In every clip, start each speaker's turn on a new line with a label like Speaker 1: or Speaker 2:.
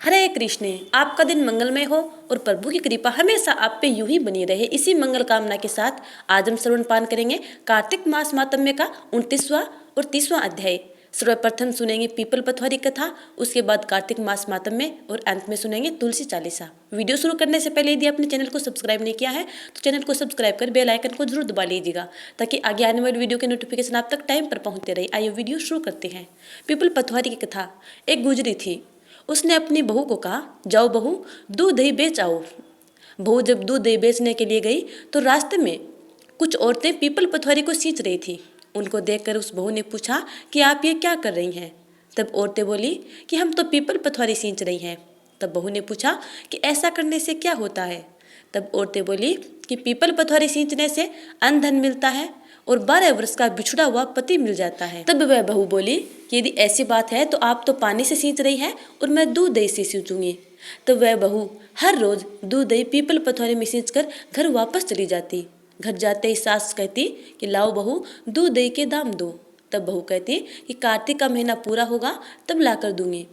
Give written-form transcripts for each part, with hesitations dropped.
Speaker 1: हरे कृष्ण। आपका दिन मंगलमय हो और प्रभु की कृपा हमेशा आप पे यूं ही बनी रहे। इसी मंगल कामना के साथ आज हम श्रवण पान करेंगे कार्तिक मास महात्म्य का 29वां और 30वां अध्याय। सर्वप्रथम सुनेंगे पीपल पथवारी कथा, उसके बाद कार्तिक मास महात्म्य और अंत में सुनेंगे तुलसी चालीसा। वीडियो शुरू करने से पहले यदि आपने चैनल को सब्सक्राइब नहीं किया है तो चैनल को सब्सक्राइब कर बेल आइकन को जरूर दबा लीजिएगा ताकि आगे आने वाली वीडियो के नोटिफिकेशन आप तक टाइम पर पहुंचते रहे। आइए वीडियो शुरू करते हैं। पीपल पथवारी की कथा। एक गुजरी थी, उसने अपनी बहू को कहा, जाओ बहू, दूध दही बेच आओ। बहू जब दूध दही बेचने के लिए गई तो रास्ते में कुछ औरतें पीपल पथवारी को सींच रही थी। उनको देखकर उस बहू ने पूछा कि आप ये क्या कर रही हैं। तब औरतें बोली कि हम तो पीपल पथवारी सींच रही हैं। तब बहू ने पूछा कि ऐसा करने से क्या होता है। तब औरतें बोली कि पीपल पथवारी सींचने से अन्न धन मिलता है और 12 वर्ष का बिछुड़ा हुआ पति मिल जाता है। तब वह बहू बोली कि यदि ऐसी बात है तो आप तो पानी से सींच रही हैं और मैं दूध दही से सींचूंगी। तब वह बहू हर रोज दूध दही पीपल पथवारी में सींच कर घर वापस चली जाती। घर जाते ही सास कहती कि लाओ बहू, दूध दही के दाम दो। तब बहू कहती कि कार्तिक का महीना पूरा होगा तब लाकर दूंगी।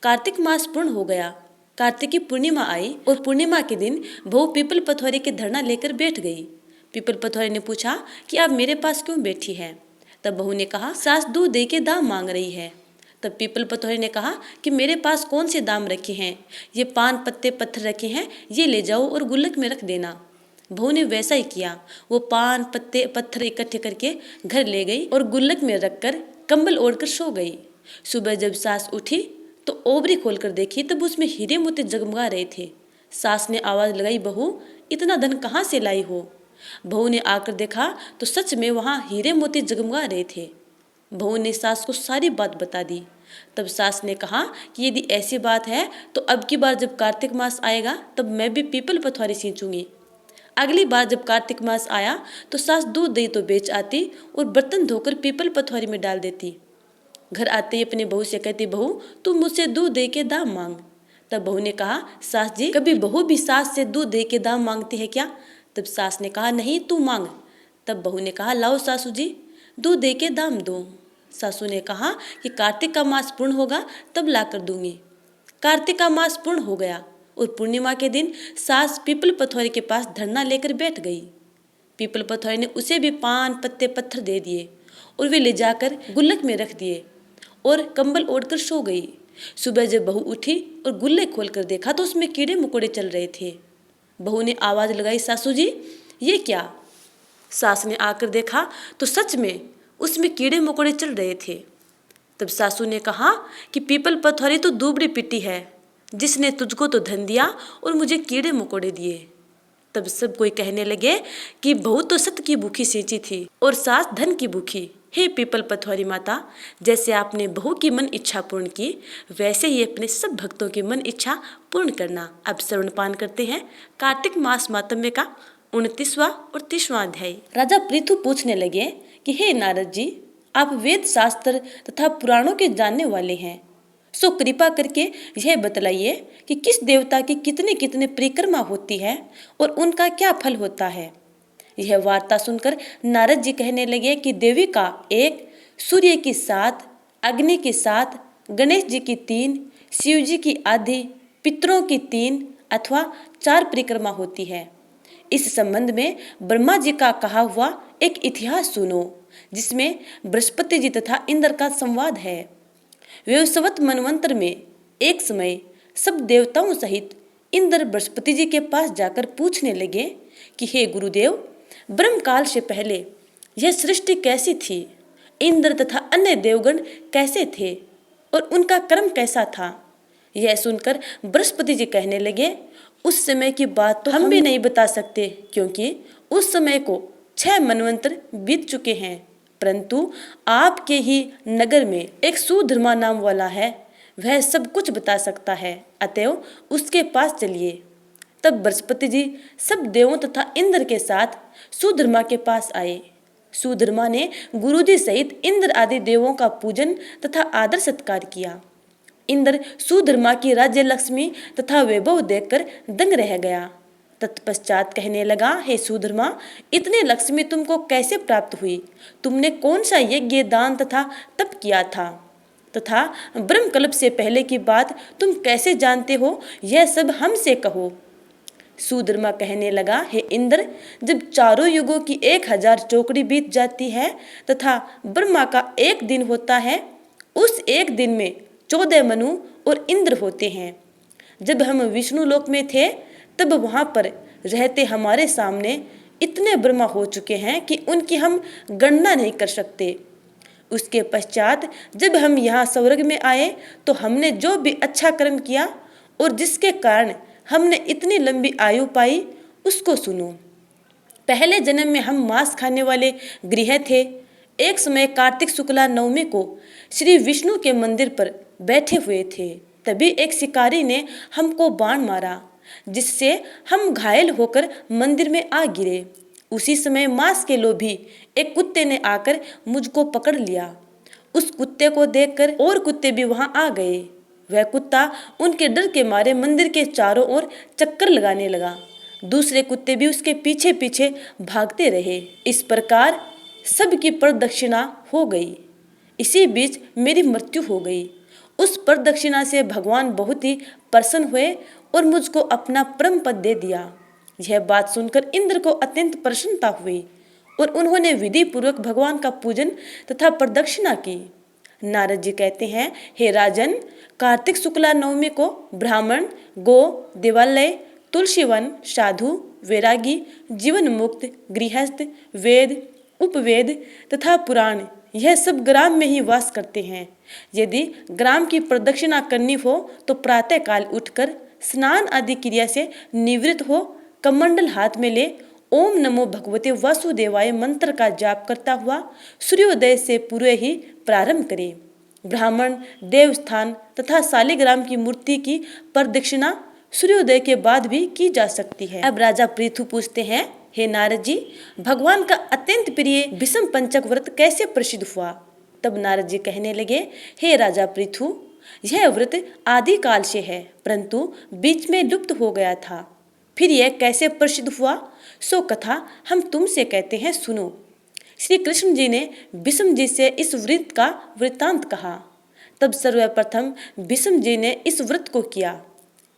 Speaker 1: कार्तिक मास पूर्ण हो गया। कार्तिक की पूर्णिमा आई और पूर्णिमा के दिन बहू पीपल पथवारी के धरना लेकर बैठ गई। पीपल पथवारी ने पूछा कि आप मेरे पास क्यों बैठी हैं। तब बहू ने कहा, सास दूध दही के दाम मांग रही है। तब पीपल पथवारी ने कहा कि मेरे पास कौन से दाम रखे हैं, ये पान पत्ते पत्थर रखे हैं, ये ले जाओ और गुल्लक में रख देना। बहू ने वैसा ही किया। वो पान पत्ते पत्थर इकट्ठे करके घर ले गई और गुल्लक में रखकर कंबल ओढ़कर सो गई। सुबह जब सास उठी तो ओबरी खोलकर देखी तब उसमें हीरे मोती जगमगा रहे थे। सास ने आवाज लगाई, बहू इतना धन कहाँ से लाई हो। बहू ने आकर देखा तो सच में वहाँ हीरे मोती जगमगा रहे थे। बहू ने सास को सारी बात बता दी। तब सास ने कहा कि यदि ऐसी बात है तो अब की बार जब कार्तिक मास आएगा तब मैं भी पीपल पथवारी सींचूंगी। अगली बार जब कार्तिक मास आया तो सास दूध दही तो बेच आती और बर्तन धोकर पीपल पथवारी में डाल देती। घर आते ही अपनी बहू से कहती, बहू तुम मुझसे दूध दही के दाम मांग। तब बहू ने कहा, सास जी कभी बहू भी सास से दूध दही के दाम मांगती है क्या। तब सास ने कहा, नहीं तू मांग। तब बहू ने कहा, लाओ सासू जी दूध दही के दाम दो। सासू ने कहा कि कार्तिक का मास पूर्ण होगा तब लाकर दूंगी। कार्तिक का मास पूर्ण हो गया और पूर्णिमा के दिन सास पीपल पथवारी के पास धरना लेकर बैठ गई। पीपल पथवारी ने उसे भी पान पत्ते पत्थर दे दिए और वे ले जाकर गुल्लक में रख दिए और कंबल ओढ़कर सो गई। सुबह जब बहू उठी और गुल्लक खोलकर देखा तो उसमें कीड़े मकोड़े चल रहे थे। बहू ने आवाज लगाई, सासू जी ये क्या। सास ने आकर देखा तो सच में उसमें कीड़े मकोड़े चल रहे थे। तब सासू ने कहा कि पीपल पथवारी तो दूबड़ी पिट्टी है, जिसने तुझको तो धन दिया और मुझे कीड़े मकोड़े दिए। तब सब कोई कहने लगे कि बहू तो सत्य की भूखी सींची थी और सास धन की भूखी। हे पीपल पथवारी माता, जैसे आपने बहू की मन इच्छा पूर्ण की वैसे ही अपने सब भक्तों की मन इच्छा पूर्ण करना। अब श्रवण पान करते हैं कार्तिक मास महात्म्य का 29वां और 30वां अध्याय। राजा पृथु पूछने लगे कि हे नारद जी, आप वेद शास्त्र तथा पुराणों के जानने वाले हैं, सो कृपा करके यह बतलाइए कि किस देवता की कितने कितने परिक्रमा होती है और उनका क्या फल होता है। यह वार्ता सुनकर नारद जी कहने लगे कि देवी का 1, सूर्य की 7, अग्नि की 7, गणेश जी की 3, शिव जी की आधी, पितरों की 3 अथवा 4 परिक्रमा होती है। इस संबंध में ब्रह्मा जी का कहा हुआ एक इतिहास सुनो, जिसमें बृहस्पति जी तथा इंद्र का संवाद है। वैवस्वत मनवंतर में एक समय सब देवताओं सहित इंद्र बृहस्पति जी के पास जाकर पूछने लगे कि हे गुरुदेव, ब्रह्म काल से पहले यह सृष्टि कैसी थी, इंद्र तथा अन्य देवगण कैसे थे और उनका कर्म कैसा था। यह सुनकर बृहस्पति जी कहने लगे, उस समय की बात तो हम भी नहीं बता सकते, क्योंकि उस समय को 6 मनवंतर बीत चुके हैं। परंतु आपके ही नगर में एक सुधर्मा नाम वाला है, वह सब कुछ बता सकता है, अतएव उसके पास चलिए। तब बृहस्पति जी सब देवों तथा इंद्र के साथ सुधर्मा के पास आए। सुधर्मा ने गुरुजी सहित इंद्र आदि देवों का पूजन तथा आदर सत्कार किया। इंद्र सुधर्मा की राज्य लक्ष्मी तथा वैभव देखकर दंग रह गया। तत्पश्चात कहने लगा, हे सुधर्मा, इतने लक्ष्मी तुमको कैसे प्राप्त हुई, तुमने कौन सा यज्ञ दान तथा तप किया था। तथा ब्रह्मकल्प से पहले की बात तुम कैसे जानते हो, यह सब हमसे कहो। सूद्रमा कहने लगा, हे इंद्र, जब चारों युगों की 1000 चौकड़ी बीत जाती है तथा ब्रह्मा का एक दिन होता है, उस एक दिन में 14 मनु और इंद्र होते हैं। जब हम विष्णु लोक में थे तब वहां पर रहते हमारे सामने इतने ब्रह्मा हो चुके हैं कि उनकी हम गणना नहीं कर सकते। उसके पश्चात जब हम यहाँ स्वर्ग में आए तो हमने जो भी अच्छा कर्म किया और जिसके कारण हमने इतनी लंबी आयु पाई, उसको सुनो। पहले जन्म में हम मांस खाने वाले गृह थे। एक समय कार्तिक शुक्ला नवमी को श्री विष्णु के मंदिर पर बैठे हुए थे। तभी एक शिकारी ने हमको बाण मारा, जिससे हम घायल होकर मंदिर में आ गिरे। उसी समय मांस के लोभी एक कुत्ते ने आकर मुझको पकड़ लिया। उस कुत्ते को देखकर और कुत्ते भी वहां आ गए। वह कुत्ता उनके डर के मारे मंदिर के चारों ओर चक्कर लगाने लगा। दूसरे कुत्ते भी उसके पीछे पीछे भागते रहे। इस प्रकार सबकी प्रदक्षिणा हो गई। इसी बीच मेरी मृत्यु हो गई। उस प्रदक्षिणा से भगवान बहुत ही प्रसन्न हुए और मुझको अपना परम पद दे दिया। यह बात सुनकर इंद्र को अत्यंत प्रसन्नता हुई और उन्होंने विधि पूर्वक भगवान का पूजन तथा प्रदक्षिणा की। नारद जी कहते हैं, हे राजन, कार्तिक शुक्ला नवमी को ब्राह्मण, गो, देवालय, तुलसीवन, साधु, वैरागी, जीवन मुक्त, गृहस्थ, वेद, उपवेद तथा पुराण, यह सब ग्राम में ही वास करते हैं। यदि ग्राम की प्रदक्षिणा करनी हो तो प्रातः काल उठकर स्नान आदि क्रिया से निवृत्त हो कमंडल हाथ में ले ओम नमो भगवते वासुदेवाय मंत्र का जाप करता हुआ सूर्योदय से पूर्व ही प्रारंभ करें। ब्राह्मण, देवस्थान तथा शालिग्राम की मूर्ति की प्रदक्षिणा सूर्योदय के बाद भी की जा सकती है। अब राजा पृथु पूछते हैं, हे नारद जी, भगवान का अत्यंत प्रिय विषम पंचक व्रत कैसे प्रसिद्ध हुआ? तब नारद जी कहने लगे, हे राजा पृथु, यह व्रत आदि काल से है, परंतु बीच में लुप्त हो गया था। फिर यह कैसे प्रसिद्ध हुआ, सो कथा हम तुमसे कहते हैं, सुनो। श्री कृष्ण जी ने विषम जी से इस व्रत का वृत्तांत कहा। तब सर्वप्रथम विषम जी ने इस व्रत को किया।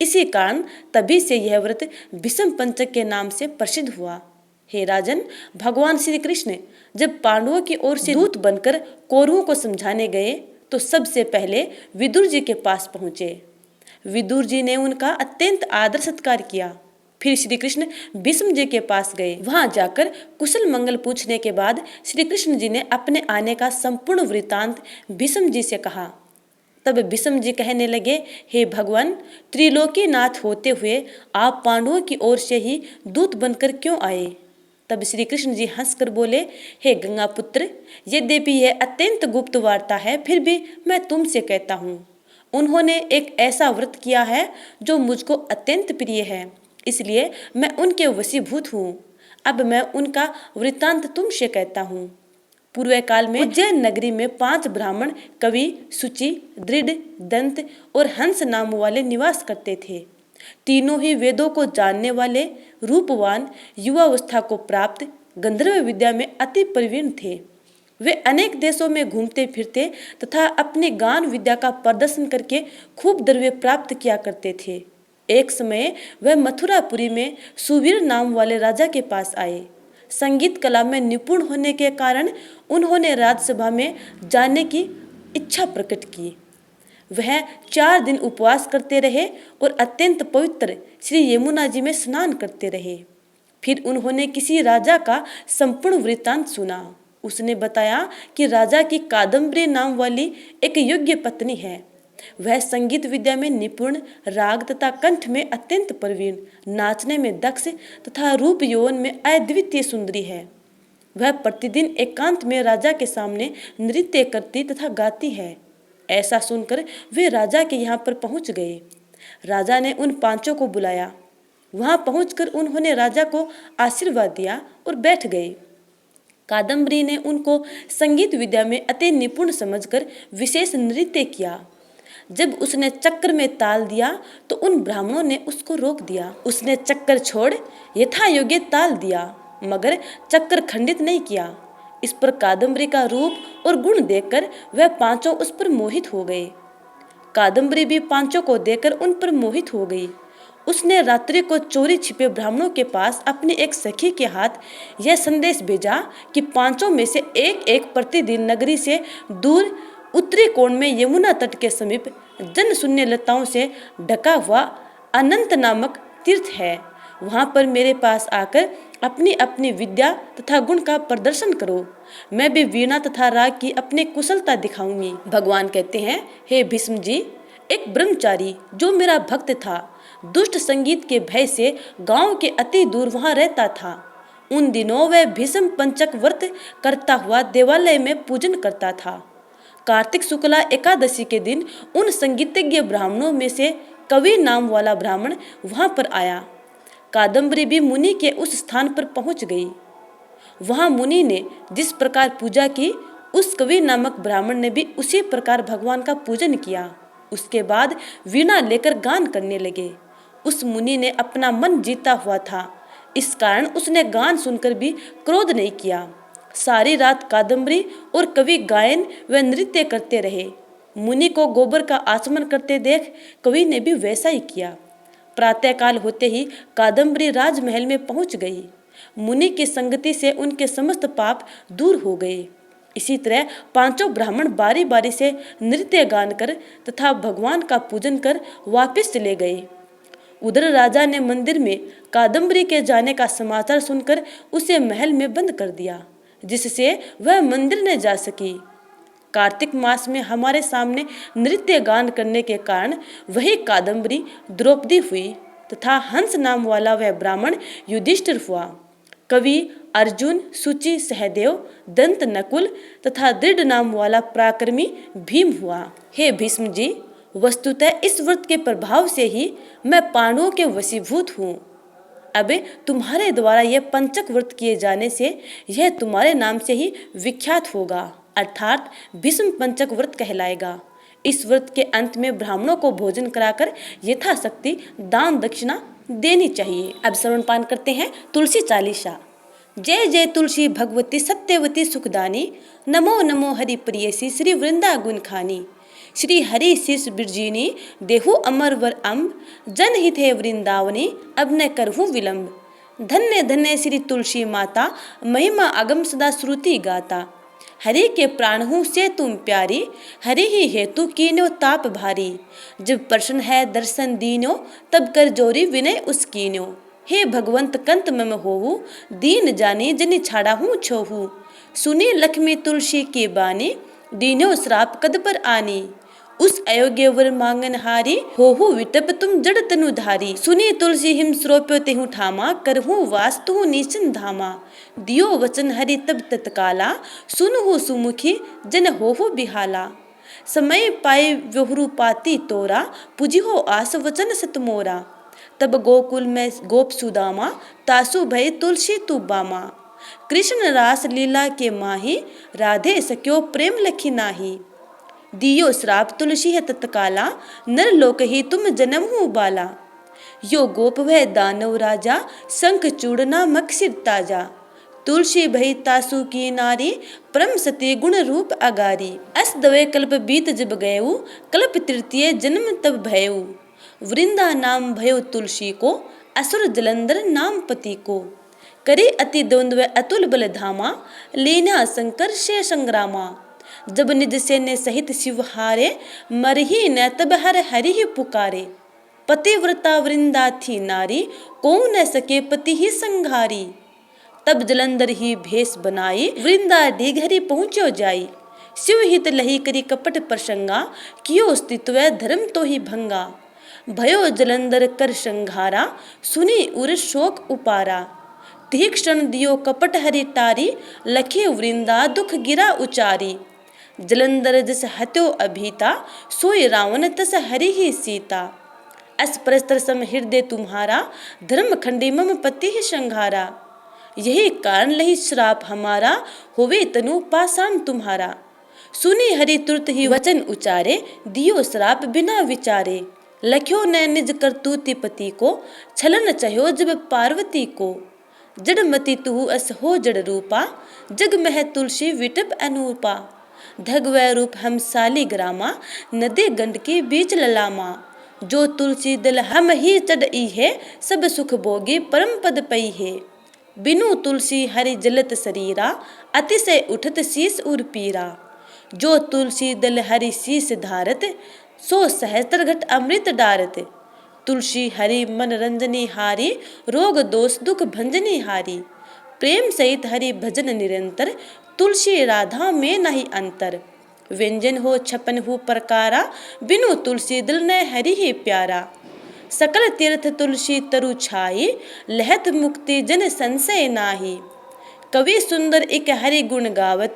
Speaker 1: इसी कारण तभी से यह व्रत विषम पंचक के नाम से प्रसिद्ध हुआ। हे राजन, भगवान श्री कृष्ण जब पांडवों की ओर से दूत बनकर कौरवों को समझाने गए तो सबसे पहले विदुर जी के पास पहुंचे। विदुर जी ने उनका अत्यंत आदर सत्कार किया। फिर श्री कृष्ण भीष्म जी के पास गए। वहां जाकर कुशल मंगल पूछने के बाद श्री कृष्ण जी ने अपने आने का संपूर्ण वृत्तांत भीष्म जी से कहा। तब भीष्म जी कहने लगे, हे भगवान, त्रिलोकी नाथ होते हुए आप पांडवों की ओर से ही दूत बनकर क्यों आए? तब श्री कृष्ण जी हंसकर बोले, हे गंगा पुत्र, यद्यपि यह अत्यंत गुप्त वार्ता है, फिर भी मैं तुमसे कहता हूँ। उन्होंने एक ऐसा व्रत किया है जो मुझको अत्यंत प्रिय है, इसलिए मैं उनके वशीभूत हूँ। अब मैं उनका वृत्तांत तुमसे कहता हूँ। पूर्व काल में उज्जैन नगरी में 5 ब्राह्मण कवि, शुचि, दृढ़, दंत और हंस नाम वाले निवास करते थे। तीनों ही वेदों को जानने वाले, रूपवान, युवावस्था को प्राप्त, गंधर्व विद्या में अति प्रवीण थे। वे अनेक देशों में घूमते फिरते तथा अपनी गान विद्या का प्रदर्शन करके खूब द्रव्य प्राप्त किया करते थे। एक समय वह मथुरापुरी में सुवीर नाम वाले राजा के पास आए। संगीत कला में निपुण होने के कारण उन्होंने राज्यसभा में जाने की इच्छा प्रकट की। वह 4 दिन उपवास करते रहे और अत्यंत पवित्र श्री यमुना जी में स्नान करते रहे। फिर उन्होंने किसी राजा का संपूर्ण वृत्तांत सुना। उसने बताया कि राजा की कादम्बरी नाम वाली एक योग्य पत्नी है। वह संगीत विद्या में निपुण, राग तथा कंठ में अत्यंत प्रवीण, नाचने में दक्ष तथा रूप यौवन में अद्वितीय सुंदरी है। वह प्रतिदिन एकांत में राजा के सामने नृत्य करती तथा गाती है। ऐसा सुनकर वे राजा के यहाँ पर पहुँच गए। राजा ने उन 5 को बुलाया। वहां पहुंचकर उन्होंने राजा को आशीर्वाद दिया और बैठ गए। कादम्बरी ने उनको संगीत विद्या में अति निपुण समझकर विशेष नृत्य किया। जब उसने चक्र में ताल दिया तो उन ब्राह्मणों ने उसको रोक दिया। उसने चक्कर छोड़ यथा योग्य ताल दिया, मगर चक्र खंडित नहीं किया। इस पर कादम्बरी का रूप और गुण देखकर वह पांचों उस पर मोहित हो गए। कादम्बरी भी पांचों को देखकर उन पर मोहित हो गई। उसने रात्रि को चोरी छिपे ब्राह्मणों के पास अपनी एक सखी के हाथ यह संदेश भेजा कि पांचों में से एक एक प्रतिदिन नगरी से दूर उत्तरी कोण में यमुना तट के समीप जन शून्य लताओं से ढका हुआ अनंत नामक तीर्थ है। वहां पर मेरे पास आकर अपनी अपनी विद्या तथा गुण का प्रदर्शन करो। मैं भी वीणा तथा राग की अपनी कुशलता दिखाऊंगी। भगवान कहते हैं, हे भीष्म जी, एक ब्रह्मचारी जो मेरा भक्त था, दुष्ट संगीत के भय से गांव के अति दूर वहां रहता था। उन दिनों वह भीष्म पंचक व्रत करता हुआ देवालय में पूजन करता था। कार्तिक शुक्ला एकादशी के दिन उन संगीतज्ञ ब्राह्मणों में से कवि नाम वाला ब्राह्मण वहां पर आया। कादम्बरी भी मुनि के उस स्थान पर पहुंच गई। वहां मुनि ने जिस प्रकार पूजा की, उस कवि नामक ब्राह्मण ने भी उसी प्रकार भगवान का पूजन किया। उसके बाद वीणा लेकर गान करने लगे। उस मुनि ने अपना मन जीता हुआ था, इस कारण उसने गान सुनकर भी क्रोध नहीं किया। सारी रात कादम्बरी और कवि गायन व नृत्य करते रहे। मुनि को गोबर का आचमन करते देख कवि ने भी वैसा ही किया। प्रातःकाल होते ही कादम्बरी राजमहल में पहुंच गई। मुनि की संगति से उनके समस्त पाप दूर हो गए। इसी तरह पांचों ब्राह्मण बारी बारी से नृत्य गान कर तथा भगवान का पूजन कर वापस चले गए। उधर राजा ने मंदिर में कादम्बरी के जाने का समाचार सुनकर उसे महल में बंद कर दिया, जिससे वह मंदिर न जा सकी। कार्तिक मास में हमारे सामने नृत्य गान करने के कारण वही कादम्बरी द्रौपदी हुई तथा हंस नाम वाला वह ब्राह्मण युधिष्ठिर हुआ। कवि अर्जुन, सूची, सहदेव, दंत, नकुल तथा दृढ़ नाम वाला पराक्रमी भीम हुआ। हे भीष्म जी, वस्तुतः इस व्रत के प्रभाव से ही मैं पांडवों के वशीभूत हूँ। अब तुम्हारे द्वारा यह पंचक व्रत किए जाने से यह तुम्हारे नाम से ही विख्यात होगा, अर्थात भीष्म पंचक व्रत कहलाएगा। इस व्रत के अंत में ब्राह्मणों को भोजन कराकर यथाशक्ति दान दक्षिणा देनी चाहिए। अब श्रवणपान करते हैं तुलसी चालीसा। जय जय तुलसी भगवती सत्यवती सुखदानी, नमो नमो हरि प्रियसी श्री वृंदा गुण खानी। श्री हरि शीर्ष बिरजीनी, देहु अमर वर अम्ब, जन हित है वृंदावनी, अब न करहूँ विलंब। धन्य धन्य श्री तुलसी माता, महिमा अगम सदा श्रुति गाता। हरि के प्राण हूँ से तुम प्यारी, हरि ही हेतु कीन्यो ताप भारी। जब प्रश्न है दर्शन दीन्यो, तब कर जोरी विनय उसकीन्यो। हे भगवंत कंत मम होहु, दीन जानी जनि छाड़ा हूँ छोहू। सुनी लक्ष्मी तुलसी की बानी, दीन्यो श्राप कद पर आनी। उस अयोग्य वर मांगन हारी, होहु विटप तुम जड़ तनु धारी। सुनी तुलसी हिम श्रोप्यो तेहु ठामा, करहूँ वास तुहु नीचन धामा। दियो वचन हरि तब तत्काला, सुनहु सुमुखी जन होहु बिहाला। समय पाए व्योहरु पाती तोरा, पुजिहो आस वचन सत मोरा। तब गोकुल में गोप सुदामा, तासु भय तुलसी तू बामा। कृष्ण रास लीला के माही, राधे सख्यो प्रेम लखी नाही। दियो श्राप तुलसी है तत्काला, नर लोक ही तुम जन्म हूँ बाला। यो गोप वह दानव राजा, शंख चूड़ना मक्षिर ताजा। तुलसी भई तासु की नारी, परम सती गुण रूप अगारी। अस दवे कल्प बीत जब गयऊ, कल्प तृतीय जन्म तब भयऊ। वृंदा नाम भयो तुलसी को, असुर जलंधर नाम पति को। करे अति द्वंद्व अतुल बल धामा, लीना शंकर से संग्रामा। जब निज से ने सहित शिव हारे, मरही न तब हर हरि ही पुकारे। पतिव्रता वृंदा थी नारी, को न सके पति ही संघारी। तब जलंधर ही भेष बनाई, वृंदा ढीघरी पहुँचो जाई। शिव हित लही करी कपट प्रसंगा, कियो अस्तित्व धर्म तो ही भंगा। भयो जलंधर कर संघारा, सुनी उर शोक उपारा। तीक्ष्ण दियो कपट हरि टारी, लखे वृंदा दुख गिरा उचारी। जलंधर जस हत्यो अभीता, सोई रावण तस हरि ही सीता। अस परस्तर सम हृदय तुम्हारा, धर्म खंडी मम पति ही संघारा। यही कारण लही श्राप हमारा, होवे तनु पाषाण तुम्हारा। सुनी हरि तुरत ही वचन उचारे, दियो श्राप बिना विचारे। लख्यो न निज करतूति पति को, छलन चह्यो जब पार्वती को। जड़मति तुहु अस हो जड़ रूपा, जग मह तुलसी विटप अनूपा। धगवै रूप हम साली ग्रामा, नदी गंड के बीच ललामा। जो तुलसी दल हम ही चढ़ई है, सब सुख भोगी परम पद पई है। बिनु तुलसी हरि जलत शरीरा, अतिशय उठत शीस उर पीरा। जो तुलसी दल हरि शीस धारत, सो सहस्त्र घट अमृत डारत। तुलसी हरि मन रंजनी हारी, रोग दोष दुख भंजनी हारी। प्रेम सहित हरि भजन निरंतर, तुलसी राधा में नहीं अंतर। व्यंजन हो छपन हो प्रकारा, बिनु तुलसी दिल न हरि ही प्यारा। सकल तीर्थ तुलसी तरु छाई, लहत मुक्ति जन संशय नाही। कवि सुंदर एक हरि गुण गावत,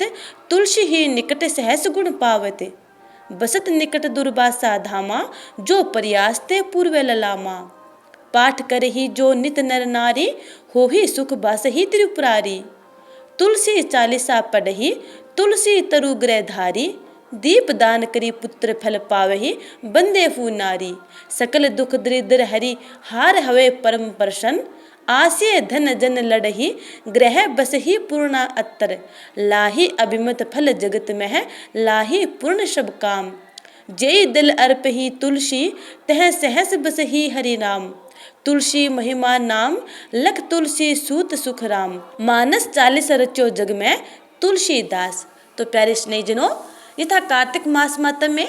Speaker 1: तुलसी ही निकट सहस गुण पावत। बसत निकट दुर्वासा धामा, जो प्रयासते पूर्व ललामा। पाठ कर ही जो नित नर नारी, हो ही सुख बास ही त्रिपुरारी। तुलसी चालीसा पढ़ही, तुलसी तरु ग्रह धारी। दीप दान करी पुत्र फल पावही, बंदे फू नारी। सकल दुख दरिद्र हरि हार हवे परम प्रसन्न। आसे धन जन लड़ही, ग्रह बस ही पूर्णा अत्तर। लाही अभिमत फल जगत में, लाही पूर्ण सब काम। जय दिल अर्प ही तुलसी, तह सहस बस ही हरि नाम। तुलसी महिमा नाम, लख तुलसी सूत सुख राम। मानस 40 रचो जग में, तुलसीदास। तो प्यारे स्नेहीजनों, ये था कार्तिक मास मातम में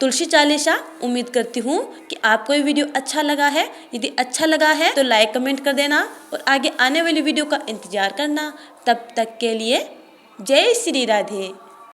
Speaker 1: तुलसी चालीसा। उम्मीद करती हूँ कि आपको ये वीडियो अच्छा लगा है। यदि अच्छा लगा है तो लाइक कमेंट कर देना और आगे आने वाली वीडियो का इंतजार करना। तब तक के लिए जय श्री राधे।